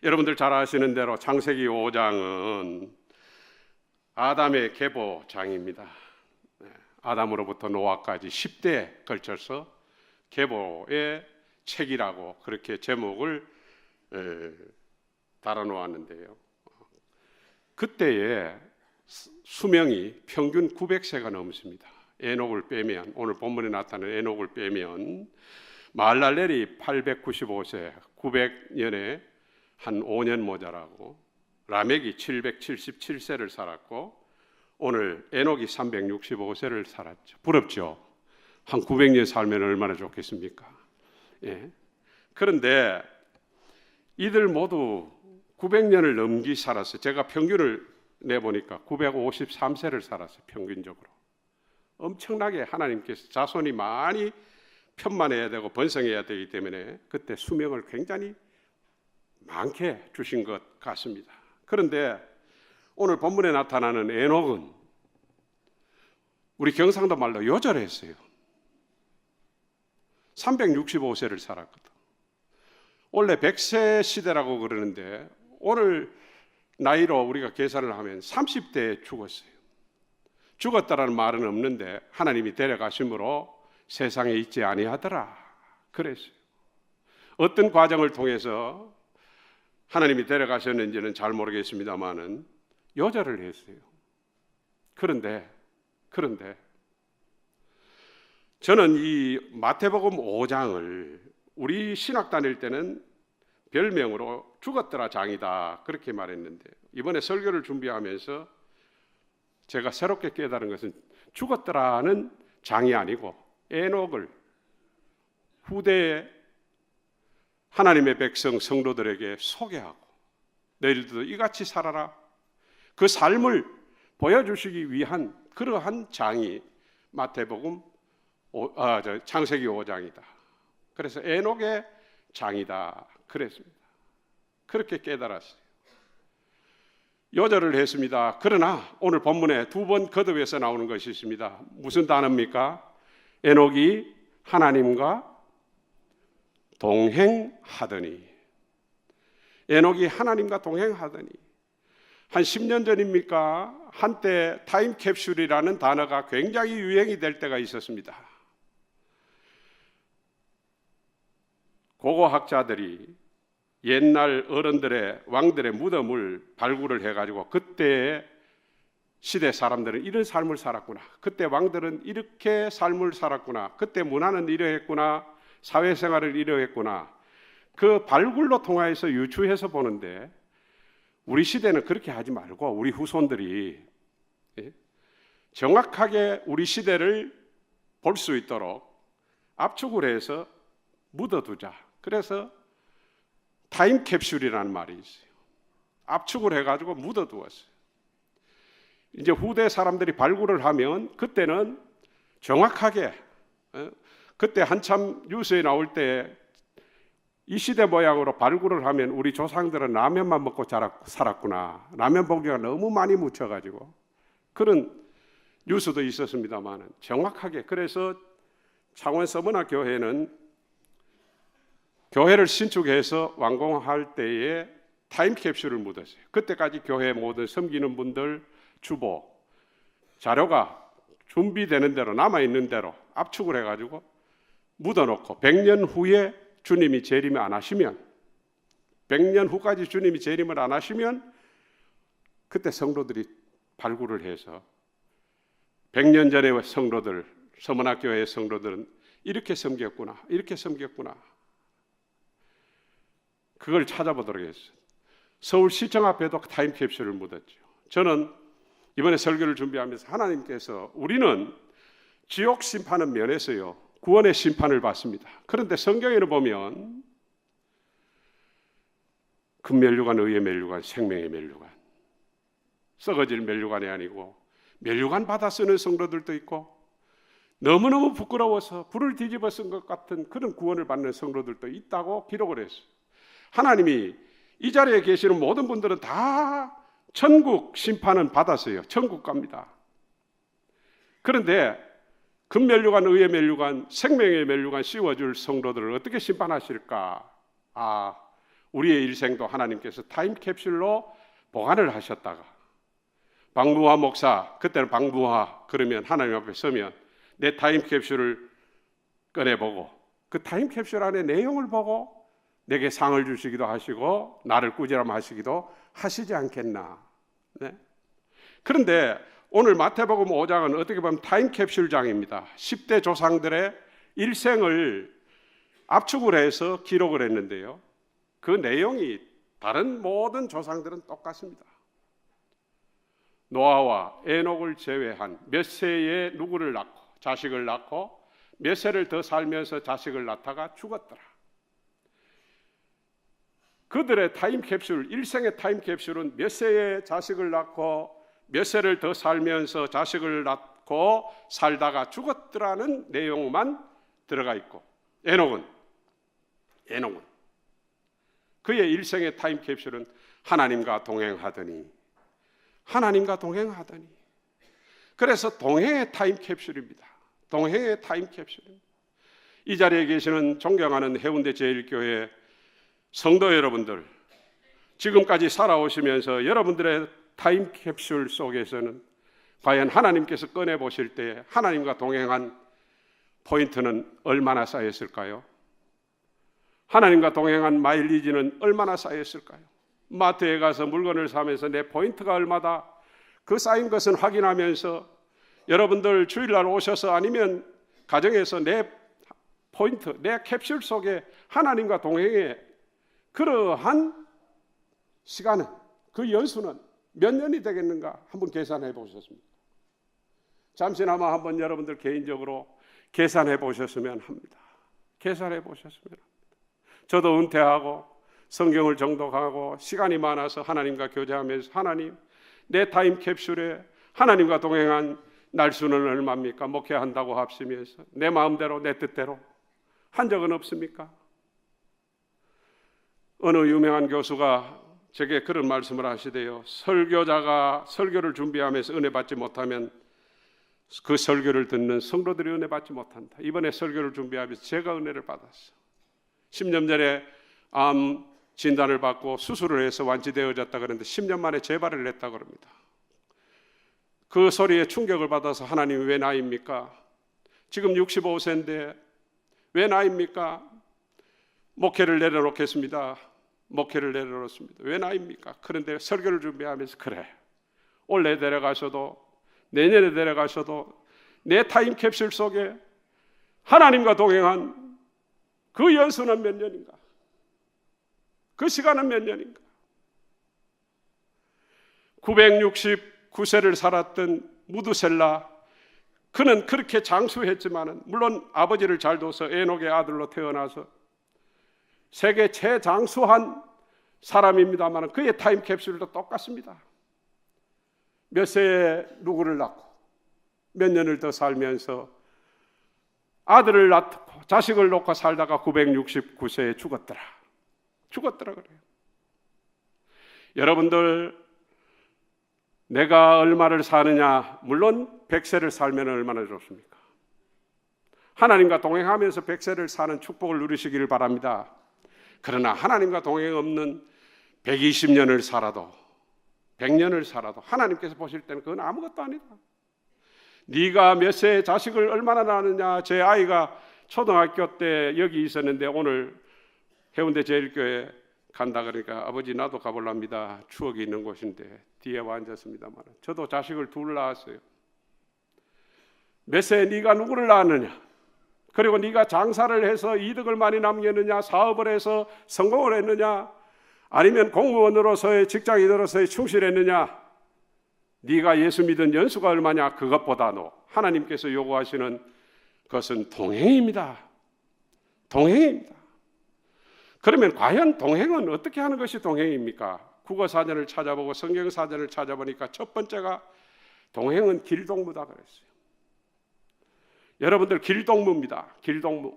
여러분들 잘 아시는 대로 창세기 5장은 아담의 계보장입니다. 아담으로부터 노아까지 10대에 걸쳐서 계보의 책이라고 그렇게 제목을 달아놓았는데요. 그때의 수명이 평균 900세가 넘습니다. 에녹을 빼면, 오늘 본문에 나타나는 에녹을 빼면 마할랄렐이 895세, 900년에 한 5년 모자라고, 라멕이 777세를 살았고, 오늘 에녹이 365세를 살았죠. 부럽죠? 한 900년 살면 얼마나 좋겠습니까? 예. 그런데 이들 모두 900년을 넘기 살았어요. 제가 평균을 내보니까 953세를 살았어요. 평균적으로. 엄청나게 하나님께서 자손이 많이 편만해야 되고 번성해야 되기 때문에 그때 수명을 굉장히 많게 주신 것 같습니다. 그런데 오늘 본문에 나타나는 에녹은 우리 경상도 말로 요절했어요. 365세를 살았거든. 원래 100세 시대라고 그러는데 오늘 나이로 우리가 계산을 하면 30대에 죽었어요. 죽었다라는 말은 없는데 하나님이 데려가심으로 세상에 있지 아니하더라 그랬어요. 어떤 과정을 통해서 하나님이 데려가셨는지는 잘 모르겠습니다만은 요절을 했어요. 그런데 저는 이 마태복음 5장을 우리 신학 다닐 때는 별명으로 죽었더라 장이다 그렇게 말했는데, 이번에 설교를 준비하면서 제가 새롭게 깨달은 것은 죽었더라는 장이 아니고 에녹을 후대에 하나님의 백성 성도들에게 소개하고 너희들도 이같이 살아라, 그 삶을 보여주시기 위한 그러한 장이 마태복음 창세기 5장이다. 그래서 에녹의 장이다 그랬습니다. 그렇게 깨달았어요. 요절을 했습니다. 그러나 오늘 본문에 두 번 거듭해서 나오는 것이 있습니다. 무슨 단어입니까? 에녹이 하나님과 동행하더니. 에녹이 하나님과 동행하더니. 한 10년 전입니까? 한때 타임캡슐이라는 단어가 굉장히 유행이 될 때가 있었습니다. 고고학자들이 옛날 어른들의 왕들의 무덤을 발굴을 해가지고 그때의 시대 사람들은 이런 삶을 살았구나, 그때 왕들은 이렇게 삶을 살았구나, 그때 문화는 이러했구나, 사회생활을 이러했구나, 그 발굴로 통하여서 유추해서 보는데 우리 시대는 그렇게 하지 말고 우리 후손들이 정확하게 우리 시대를 볼 수 있도록 압축을 해서 묻어두자. 그래서 타임캡슐이라는 말이 있어요. 압축을 해가지고 묻어두었어요. 이제 후대 사람들이 발굴을 하면 그때는 정확하게, 그때 한참 뉴스에 나올 때 이 시대 모양으로 발굴을 하면 우리 조상들은 라면만 먹고 살았구나, 라면 봉지가 너무 많이 묻혀가지고 그런 뉴스도 있었습니다만 정확하게, 그래서 창원 서문화 교회는 교회를 신축해서 완공할 때에 타임캡슐을 묻었어요. 그때까지 교회 모든 섬기는 분들 주보 자료가 준비되는 대로 남아있는 대로 압축을 해가지고 묻어놓고 100년 후에 주님이 재림을 안 하시면, 100년 후까지 주님이 재림을 안 하시면 그때 성도들이 발굴을 해서 100년 전의 성도들, 서문학교의 성도들은 이렇게 섬겼구나, 이렇게 섬겼구나, 그걸 찾아보도록 했어요. 서울시청 앞에도 타임캡슐을 묻었죠. 저는 이번에 설교를 준비하면서 하나님께서 우리는 지옥 심판은 면해서요 구원의 심판을 받습니다. 그런데 성경에는 보면 금면류관, 의의 면류관, 생명의 면류관, 썩어질 면류관이 아니고 면류관 받아 쓰는 성도들도 있고 너무너무 부끄러워서 불을 뒤집어 쓴 것 같은 그런 구원을 받는 성도들도 있다고 기록을 했어요. 하나님이 이 자리에 계시는 모든 분들은 다 천국 심판은 받았어요. 천국 갑니다. 그런데 금면류관, 의의 면류관, 생명의 면류관 씌워줄 성도들을 어떻게 심판하실까? 우리의 일생도 하나님께서 타임캡슐로 보관을 하셨다가 박무화 목사, 그때는 박무화 그러면 하나님 앞에 서면 내 타임캡슐을 꺼내보고 그 타임캡슐 안에 내용을 보고 내게 상을 주시기도 하시고 나를 꾸지람하시기도 하시지 않겠나. 네? 그런데 오늘 마태복음 5장은 어떻게 보면 타임캡슐장입니다. 10대 조상들의 일생을 압축을 해서 기록을 했는데요, 그 내용이 다른 모든 조상들은 똑같습니다. 노아와 에녹을 제외한 몇 세에 누구를 낳고 자식을 낳고 몇 세를 더 살면서 자식을 낳다가 죽었더라. 그들의 타임캡슐, 일생의 타임캡슐은 몇 세에 자식을 낳고 몇 세를 더 살면서 자식을 낳고 살다가 죽었더라는 내용만 들어가 있고, 에녹은 그의 일생의 타임캡슐은 하나님과 동행하더니 그래서 동행의 타임캡슐입니다. 동행의 타임캡슐입니다. 이 자리에 계시는 존경하는 해운대 제1교회 성도 여러분들, 지금까지 살아오시면서 여러분들의 타임캡슐 속에서는 과연 하나님께서 꺼내보실 때 하나님과 동행한 포인트는 얼마나 쌓였을까요? 하나님과 동행한 마일리지는 얼마나 쌓였을까요? 마트에 가서 물건을 사면서 내 포인트가 얼마다, 그 쌓인 것은 확인하면서 여러분들 주일날 오셔서 아니면 가정에서 내 포인트, 내 캡슐 속에 하나님과 동행의 그러한 시간은, 그 연수는 몇 년이 되겠는가 한번 계산해 보셨습니까? 잠시나마 한번 여러분들 개인적으로 계산해 보셨으면 합니다. 계산해 보셨으면 합니다. 저도 은퇴하고 성경을 정독하고 시간이 많아서 하나님과 교제하면서 하나님, 내 타임캡슐에 하나님과 동행한 날수는 얼마입니까? 목회한다고 합시면서 내 마음대로 내 뜻대로 한 적은 없습니까? 어느 유명한 교수가 제게 그런 말씀을 하시대요. 설교자가 설교를 준비하면서 은혜 받지 못하면 그 설교를 듣는 성도들이 은혜 받지 못한다. 이번에 설교를 준비하면서 제가 은혜를 받았어. 10년 전에 암 진단을 받고 수술을 해서 완치되어졌다 그랬는데 10년 만에 재발을 했다 그럽니다. 그 소리에 충격을 받아서 하나님이 왜 나입니까? 지금 65세인데 왜 나입니까? 목회를 내려놓겠습니다. 목회를 내려놓습니다. 왜 나입니까? 그런데 설교를 준비하면서 그래, 올해 내려가셔도 내년에 내려가셔도 내 타임캡슐 속에 하나님과 동행한 그 연수는 몇 년인가? 그 시간은 몇 년인가? 969세를 살았던 무두셀라, 그는 그렇게 장수했지만은 물론 아버지를 잘 둬서 에녹의 아들로 태어나서 세계 최장수한 사람입니다만 그의 타임캡슐도 똑같습니다. 몇 세에 누구를 낳고 몇 년을 더 살면서 아들을 낳고 자식을 놓고 살다가 969세에 죽었더라 그래요. 여러분들, 내가 얼마를 사느냐, 물론 100세를 살면 얼마나 좋습니까? 하나님과 동행하면서 100세를 사는 축복을 누리시기를 바랍니다. 그러나 하나님과 동행 없는 120년을 살아도 100년을 살아도 하나님께서 보실 때는 그건 아무것도 아니다. 네가 몇 세에 자식을 얼마나 낳느냐. 제 아이가 초등학교 때 여기 있었는데 오늘 해운대 제1교회 간다 그러니까 아버지 나도 가볼랍니다. 추억이 있는 곳인데 뒤에 와 앉았습니다만 저도 자식을 둘 낳았어요. 몇 세에 네가 누구를 낳았느냐, 그리고 네가 장사를 해서 이득을 많이 남겼느냐, 사업을 해서 성공을 했느냐, 아니면 공무원으로서의 직장인으로서의 충실했느냐, 네가 예수 믿은 연수가 얼마냐, 그것보다도 하나님께서 요구하시는 것은 동행입니다. 동행입니다. 그러면 과연 동행은 어떻게 하는 것이 동행입니까? 국어사전을 찾아보고 성경사전을 찾아보니까 첫 번째가 동행은 길동무다 그랬어요. 여러분들, 길동무입니다. 길동무.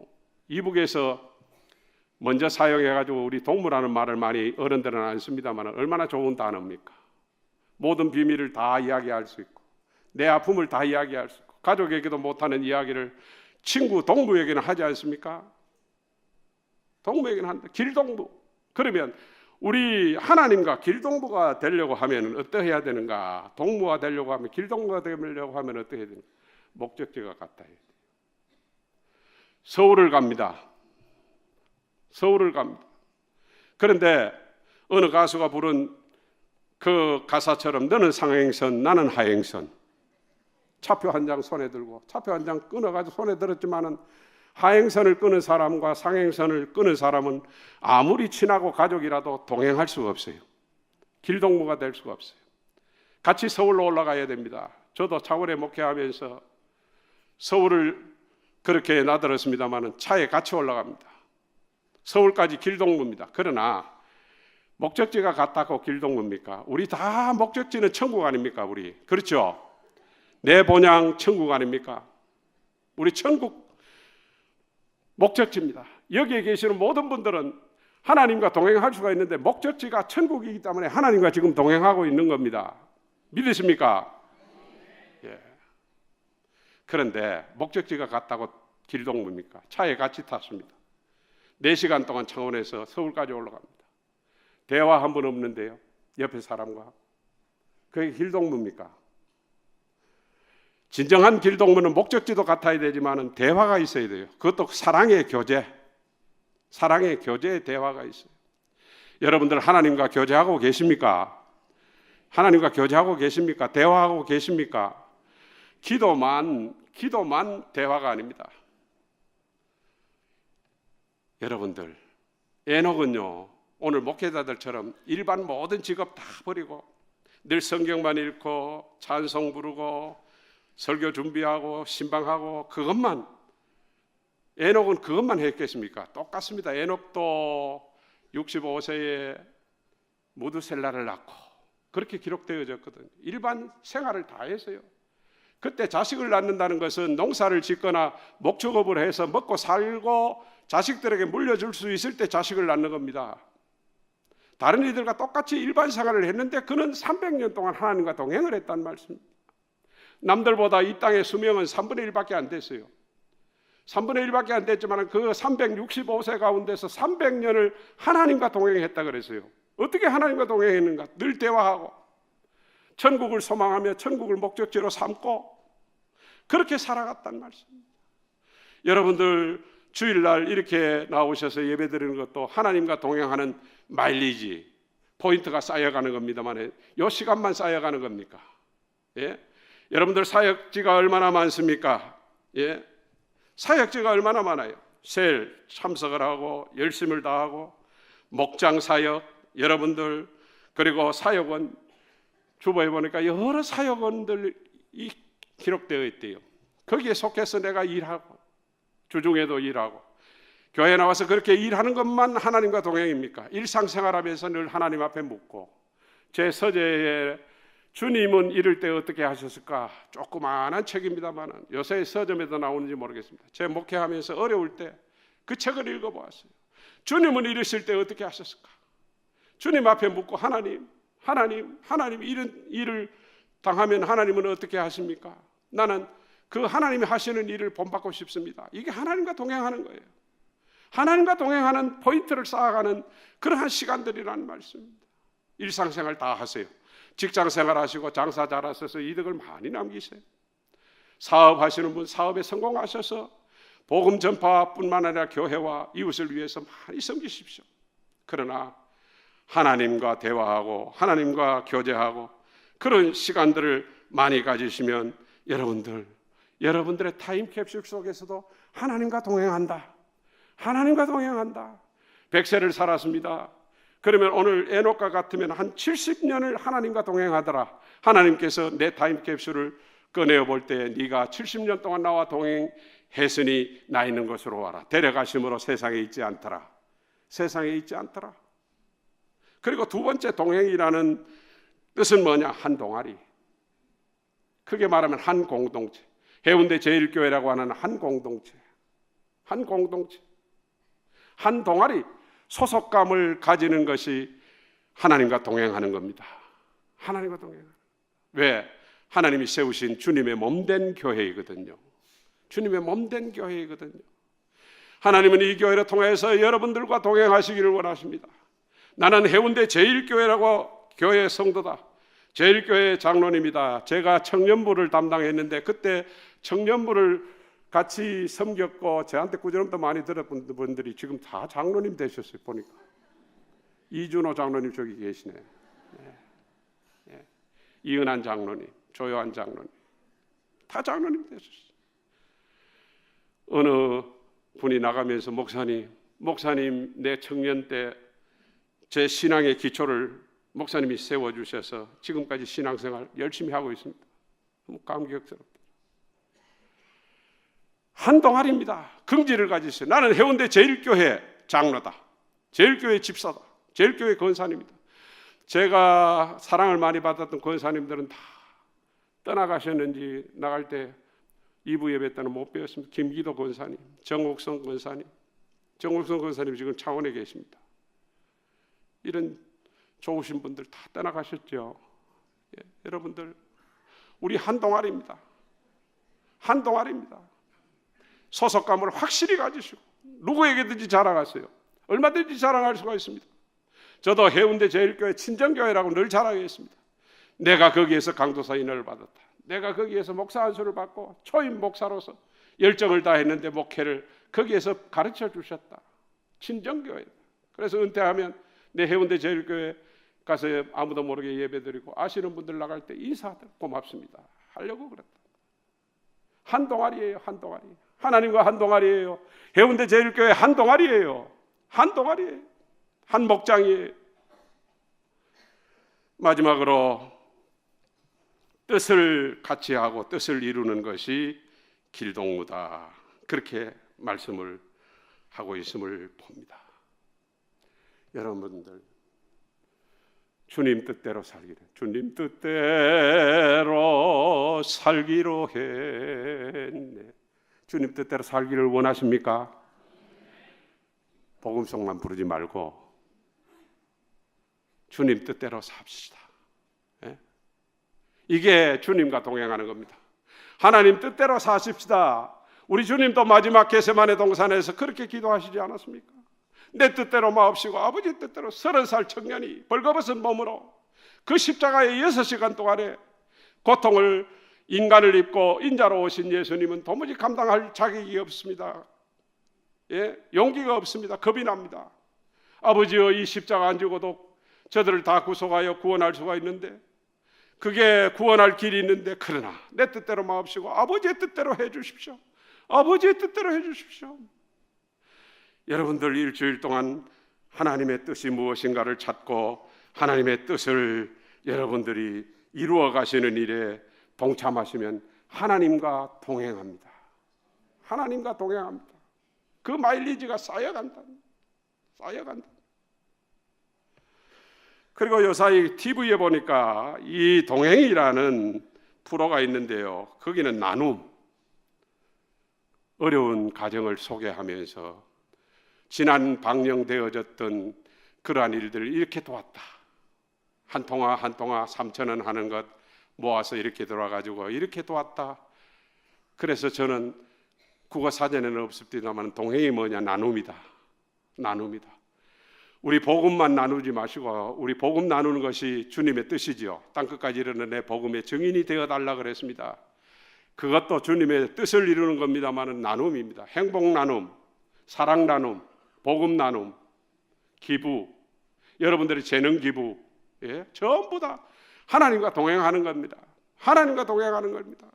이북에서 먼저 사용해가지고 우리 동무라는 말을 많이 어른들은 안 씁니다만 얼마나 좋은 단어입니까? 모든 비밀을 다 이야기할 수 있고 내 아픔을 다 이야기할 수 있고 가족에게도 못하는 이야기를 친구 동무에게는 하지 않습니까? 동무에게는 한다. 길동무. 그러면 우리 하나님과 길동무가 되려고 하면 어떻게 해야 되는가? 동무가 되려고 하면, 길동무가 되려고 하면 어떻게 해야 되는가? 목적지가 같아야 돼요. 서울을 갑니다. 서울을 갑니다. 그런데 어느 가수가 부른 그 가사처럼 너는 상행선 나는 하행선, 차표 한 장 손에 들고 차표 한 장 끊어가지고 손에 들었지만은 하행선을 끄는 사람과 상행선을 끄는 사람은 아무리 친하고 가족이라도 동행할 수가 없어요. 길동무가 될 수가 없어요. 같이 서울로 올라가야 됩니다. 저도 차원에 목회하면서 서울을 그렇게 나들었습니다마는 차에 같이 올라갑니다. 서울까지 길동무입니다. 그러나 목적지가 같다고 길동무입니까? 우리 다 목적지는 천국 아닙니까? 우리 그렇죠? 내 본향 천국 아닙니까? 우리 천국 목적지입니다. 여기에 계시는 모든 분들은 하나님과 동행할 수가 있는데 목적지가 천국이기 때문에 하나님과 지금 동행하고 있는 겁니다. 믿으십니까? 예. 그런데 목적지가 같다고 길동무입니까? 차에 같이 탔습니다. 4시간 동안 창원에서 서울까지 올라갑니다. 대화 한 번 없는데요. 옆에 사람과. 그게 길동무입니까? 진정한 길동무는 목적지도 같아야 되지만 대화가 있어야 돼요. 그것도 사랑의 교제, 사랑의 교제의 대화가 있어요. 여러분들 하나님과 교제하고 계십니까? 하나님과 교제하고 계십니까? 대화하고 계십니까? 기도만 대화가 아닙니다. 여러분들, 에녹은요, 오늘 목회자들처럼 일반 모든 직업 다 버리고 늘 성경만 읽고 찬송 부르고 설교 준비하고 신방하고 그것만, 에녹은 그것만 했겠습니까? 똑같습니다. 에녹도 65세에 무두셀라를 낳고 그렇게 기록되어졌거든요. 일반 생활을 다 했어요. 그때 자식을 낳는다는 것은 농사를 짓거나 목축업을 해서 먹고 살고 자식들에게 물려줄 수 있을 때 자식을 낳는 겁니다. 다른 이들과 똑같이 일반 생활을 했는데 그는 300년 동안 하나님과 동행을 했단 말씀입니다. 남들보다 이 땅의 수명은 3분의 1밖에 안 됐어요. 3분의 1밖에 안 됐지만 그 365세 가운데서 300년을 하나님과 동행했다 그랬어요. 어떻게 하나님과 동행했는가? 늘 대화하고 천국을 소망하며 천국을 목적지로 삼고 그렇게 살아갔단 말씀입니다. 여러분들 주일날 이렇게 나오셔서 예배드리는 것도 하나님과 동행하는 마일리지, 포인트가 쌓여가는 겁니다만 이 시간만 쌓여가는 겁니까? 예? 여러분들 사역지가 얼마나 많습니까? 예? 사역지가 얼마나 많아요. 셀 참석을 하고 열심을 다하고 목장 사역, 여러분들 그리고 사역원 주보에 보니까 여러 사역원들이 기록되어 있대요. 거기에 속해서 내가 일하고 주중에도 일하고 교회 나와서 그렇게 일하는 것만 하나님과 동행입니까? 일상생활하면서 늘 하나님 앞에 묻고 제 서재에 주님은 이럴 때 어떻게 하셨을까? 조그마한 책입니다만 요새 서점에도 나오는지 모르겠습니다. 제 목회하면서 어려울 때 그 책을 읽어보았어요. 주님은 이러실 때 어떻게 하셨을까? 주님 앞에 묻고 하나님 이런 일을 당하면 하나님은 어떻게 하십니까? 나는 그 하나님이 하시는 일을 본받고 싶습니다. 이게 하나님과 동행하는 거예요. 하나님과 동행하는 포인트를 쌓아가는 그러한 시간들이라는 말씀입니다. 일상생활 다 하세요. 직장생활 하시고 장사 잘하셔서 이득을 많이 남기세요. 사업하시는 분 사업에 성공하셔서 복음 전파뿐만 아니라 교회와 이웃을 위해서 많이 섬기십시오. 그러나 하나님과 대화하고 하나님과 교제하고 그런 시간들을 많이 가지시면 여러분들의 타임캡슐 속에서도 하나님과 동행한다. 하나님과 동행한다. 100세를 살았습니다. 그러면 오늘 에녹과 같으면 한 70년을 하나님과 동행하더라. 하나님께서 내 타임캡슐을 꺼내어 볼 때 네가 70년 동안 나와 동행했으니 나 있는 곳으로 와라. 데려가심으로 세상에 있지 않더라. 세상에 있지 않더라. 그리고 두 번째 동행이라는 뜻은 뭐냐? 한 동아리. 크게 말하면 한 공동체. 해운대 제1교회라고 하는 한 공동체. 한 공동체. 한 동아리. 소속감을 가지는 것이 하나님과 동행하는 겁니다. 하나님과 동행하는. 왜? 하나님이 세우신 주님의 몸된 교회이거든요. 주님의 몸된 교회이거든요. 하나님은 이 교회를 통해서 여러분들과 동행하시기를 원하십니다. 나는 해운대 제1교회라고 교회 성도다. 제1교회 장로님이다. 제가 청년부를 담당했는데 그때 청년부를 같이 섬겼고 저한테 꾸준함도 많이 들었던 분들이 지금 다 장로님 되셨어요. 보니까 이준호 장로님 저기 계시네. 이은한 장로님, 조요한 장로님 다 장로님 되셨어요. 어느 분이 나가면서 목사님 내 청년 때 제 신앙의 기초를 목사님이 세워주셔서 지금까지 신앙생활 열심히 하고 있습니다. 너무 감격스럽다. 한 동아리입니다. 긍지를 가지세요. 나는 해운대 제1교회 장로다. 제1교회 집사다. 제1교회 권사님이다. 제가 사랑을 많이 받았던 권사님들은 다 떠나가셨는지 나갈 때 2부 예배 때는 못 배웠습니다. 김기도 권사님, 정옥성 권사님. 정옥성 권사님 지금 창원에 계십니다. 이런 좋으신 분들 다 떠나가셨죠. 여러분들 우리 한 동아리입니다. 한 동아리입니다. 소속감을 확실히 가지시고 누구에게든지 자랑하세요. 얼마든지 자랑할 수가 있습니다. 저도 해운대 제1교회 친정교회라고 늘 자랑했습니다. 내가 거기에서 강도사 인을 받았다. 내가 거기에서 목사 안수를 받고 초임 목사로서 열정을 다했는데 목회를 거기에서 가르쳐 주셨다. 친정교회. 그래서 은퇴하면 내 해운대 제1교회 가서 아무도 모르게 예배드리고 아시는 분들 나갈 때 인사하다 고맙습니다 하려고 그랬다. 한 동아리예요. 한 동아리. 하나님과 한 동아리예요. 해운대 제1교회 한 동아리예요. 한 동아리예요. 한 목장이에요. 마지막으로 뜻을 같이 하고 뜻을 이루는 것이 길동무다. 그렇게 말씀을 하고 있음을 봅니다. 여러분들 주님 뜻대로 살기를, 주님 뜻대로 살기로 했네. 주님 뜻대로 살기를 원하십니까? 복음송만 부르지 말고 주님 뜻대로 삽시다. 이게 주님과 동행하는 겁니다. 하나님 뜻대로 사십시다. 우리 주님도 마지막 겟세마네 동산에서 그렇게 기도하시지 않았습니까? 내 뜻대로 마옵시고 아버지 뜻대로 30살 청년이 벌거벗은 몸으로 그 십자가의 6시간 동안에 고통을 인간을 입고 인자로 오신 예수님은 도무지 감당할 자격이 없습니다. 용기가 없습니다. 겁이 납니다. 아버지여, 이 십자가 안 지고도 저들을 다 구속하여 구원할 수가 있는데, 그게 구원할 길이 있는데, 그러나 내 뜻대로 마옵시고 아버지의 뜻대로 해 주십시오. 아버지의 뜻대로 해 주십시오. 여러분들 일주일 동안 하나님의 뜻이 무엇인가를 찾고 하나님의 뜻을 여러분들이 이루어 가시는 일에 동참하시면 하나님과 동행합니다. 하나님과 동행합니다. 그 마일리지가 쌓여간다. 쌓여간다. 그리고 요사이 TV에 보니까 이 동행이라는 프로가 있는데요. 거기는 나눔, 어려운 가정을 소개하면서 지난 방영되어졌던 그러한 일들을 이렇게 도왔다. 한 통화 3,000원 하는 것 모아서 이렇게 들어와가지고 이렇게 도왔다. 그래서 저는 국어 사전에는 없습니다만 동행이 뭐냐? 나눔이다. 나눔이다. 우리 복음만 나누지 마시고 우리 복음 나누는 것이 주님의 뜻이지요. 땅끝까지 이르는 내 복음의 증인이 되어달라 그랬습니다. 그것도 주님의 뜻을 이루는 겁니다만 나눔입니다. 행복 나눔, 사랑 나눔, 복음 나눔, 기부, 여러분들의 재능 기부, 전부 다 하나님과 동행하는 겁니다. 하나님과 동행하는 겁니다.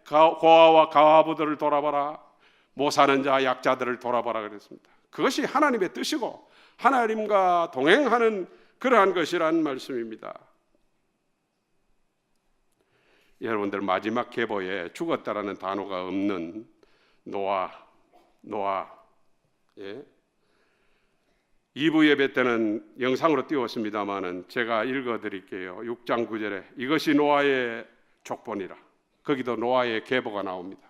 고아와 가와부들을 돌아봐라, 못 사는 자 약자들을 돌아봐라 그랬습니다. 그것이 하나님의 뜻이고 하나님과 동행하는 그러한 것이라는 말씀입니다. 여러분들 마지막 계보에 죽었다라는 단어가 없는 노아 2부 예배 때는 영상으로 띄웠습니다마는 제가 읽어드릴게요. 6장 9절에 이것이 노아의 족본이라. 거기도 노아의 계보가 나옵니다.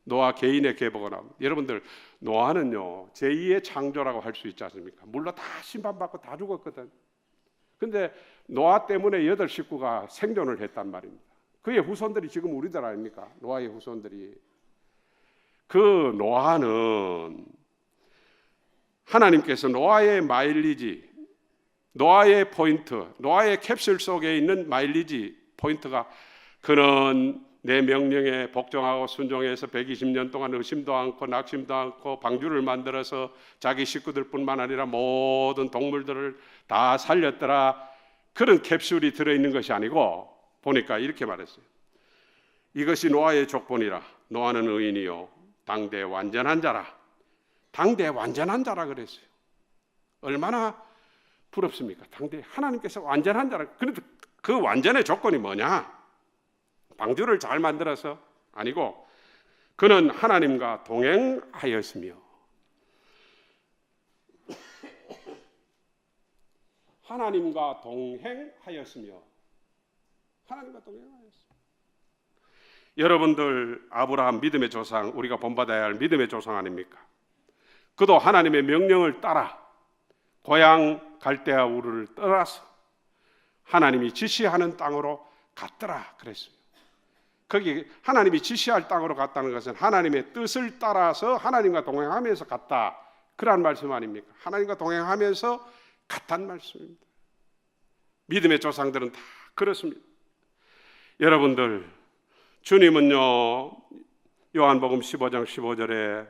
노아 개인의 계보가 나옵니다. 여러분들 노아는요 제2의 창조라고 할 수 있지 않습니까? 물론 다 심판받고 다 죽었거든. 근데 노아 때문에 8 식구가 생존을 했단 말입니다. 그의 후손들이 지금 우리들 아닙니까? 노아의 후손들이. 그 노아는 하나님께서 노아의 마일리지, 노아의 포인트, 노아의 캡슐 속에 있는 마일리지 포인트가 그는 내 명령에 복종하고 순종해서 120년 동안 의심도 않고 낙심도 않고 방주를 만들어서 자기 식구들뿐만 아니라 모든 동물들을 다 살렸더라. 그런 캡슐이 들어있는 것이 아니고 보니까 이렇게 말했어요. 이것이 노아의 족본이라. 노아는 의인이요 당대 완전한 자라. 당대 완전한 자라 그랬어요. 얼마나 부럽습니까? 당대 하나님께서 완전한 자라. 그런데 그 완전의 조건이 뭐냐? 방주를 잘 만들어서 아니고 그는 하나님과 동행하였으며, 하나님과 동행하였으며, 하나님과 동행하였으며. 여러분들 아브라함 믿음의 조상, 우리가 본받아야 할 믿음의 조상 아닙니까? 그도 하나님의 명령을 따라 고향 갈대아 우르를 떠나서 하나님이 지시하는 땅으로 갔더라 그랬어요. 거기 하나님이 지시할 땅으로 갔다는 것은 하나님의 뜻을 따라서 하나님과 동행하면서 갔다, 그런 말씀 아닙니까? 하나님과 동행하면서 갔다는 말씀입니다. 믿음의 조상들은 다 그렇습니다. 여러분들, 주님은요 요한복음 15장 15절에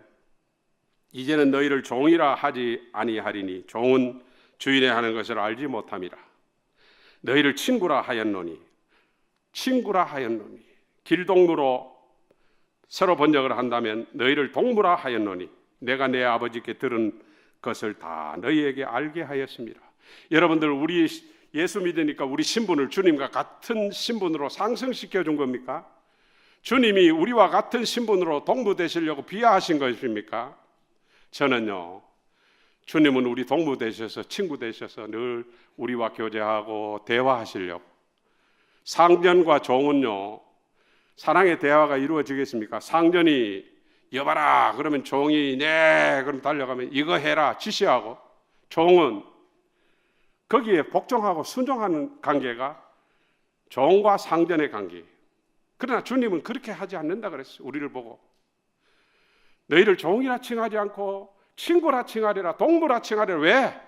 이제는 너희를 종이라 하지 아니하리니 종은 주인의 하는 것을 알지 못함이라. 너희를 친구라 하였노니, 친구라 하였노니, 길동무로 새로 번역을 한다면 너희를 동무라 하였노니 내가 내 아버지께 들은 것을 다 너희에게 알게 하였습니다. 여러분들, 우리 예수 믿으니까 우리 신분을 주님과 같은 신분으로 상승시켜 준 겁니까? 주님이 우리와 같은 신분으로 동무 되시려고 비하하신 것입니까? 저는요, 주님은 우리 동무 되셔서 친구 되셔서 늘 우리와 교제하고 대화하시려고. 상전과 종은요, 사랑의 대화가 이루어지겠습니까? 상전이 여봐라 그러면 종이 네 그럼 달려가면 이거 해라 지시하고, 종은 거기에 복종하고 순종하는 관계가 종과 상전의 관계. 그러나 주님은 그렇게 하지 않는다 그랬어요. 우리를 보고 너희를 종이라 칭하지 않고 친구라 칭하리라, 동무라 칭하리라. 왜?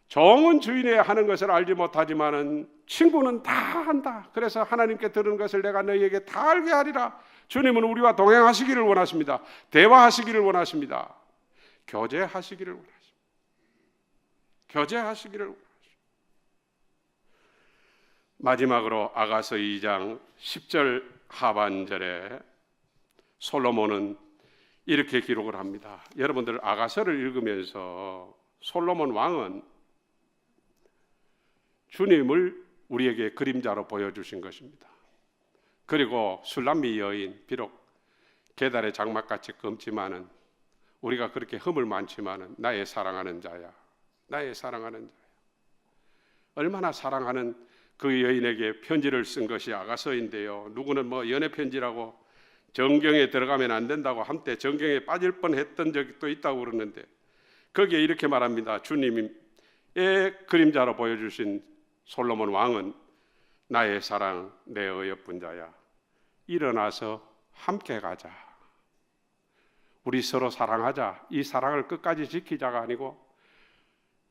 종은 주인의 하는 것을 알지 못하지만은 친구는 다 한다. 그래서 하나님께 들은 것을 내가 너희에게 다 알게 하리라. 주님은 우리와 동행하시기를 원하십니다. 대화하시기를 원하십니다. 교제하시기를 원하십니다. 교제하시기를 원하십니다. 마지막으로 아가서 2장 10절 하반절에 솔로몬은 이렇게 기록을 합니다. 여러분들 아가서를 읽으면서 솔로몬 왕은 주님을 우리에게 그림자로 보여주신 것입니다. 그리고 술람미 여인, 비록 계달의 장막같이 검지만은 우리가 그렇게 허물 많지만은 나의 사랑하는 자야, 나의 사랑하는 자야. 얼마나 사랑하는 그 여인에게 편지를 쓴 것이 아가서인데요. 누구는 뭐 연애 편지라고 정경에 들어가면 안 된다고 한때 정경에 빠질 뻔했던 적이 또 있다고 그러는데 거기에 이렇게 말합니다. 주님의 그림자로 보여주신 솔로몬 왕은 나의 사랑, 내 어여쁜 자야. 일어나서 함께 가자. 우리 서로 사랑하자. 이 사랑을 끝까지 지키자가 아니고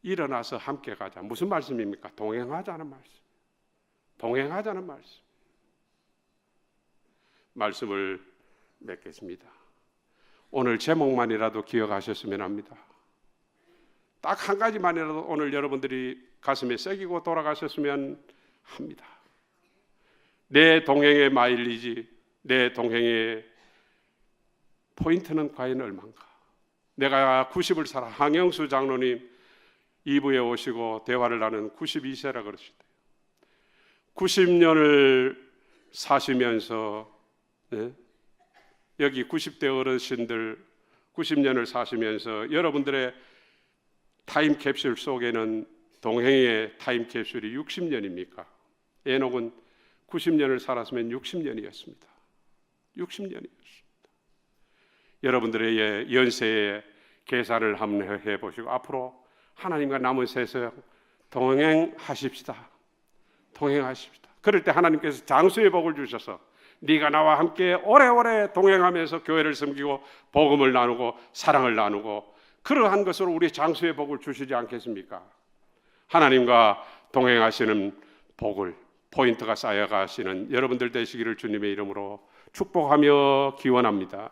일어나서 함께 가자. 무슨 말씀입니까? 동행하자는 말씀. 동행하자는 말씀. 말씀을 맺겠습니다. 오늘 제목만이라도 기억하셨으면 합니다. 딱 한 가지만이라도 오늘 여러분들이 가슴에 새기고 돌아가셨으면 합니다. 내 동행의 마일리지, 내 동행의 포인트는 과연 얼마인가? 내가 90을 살아, 항영수 장로님 2부에 오시고 대화를 나눈 92세라 그러시대요. 90년을 사시면서 여기 90대 어르신들 90년을 사시면서 여러분들의 타임캡슐 속에는 동행의 타임캡슐이 60년입니까? 에녹은 90년을 살았으면 60년이었습니다. 60년이었습니다. 여러분들의 연세의 계산을 한번 해보시고 앞으로 하나님과 남은 세상 동행하십시다. 동행하십시다. 그럴 때 하나님께서 장수의 복을 주셔서 네가 나와 함께 오래오래 동행하면서 교회를 섬기고 복음을 나누고 사랑을 나누고 그러한 것으로 우리 장수의 복을 주시지 않겠습니까? 하나님과 동행하시는 복을 포인트가 쌓여가시는 여러분들 되시기를 주님의 이름으로 축복하며 기원합니다.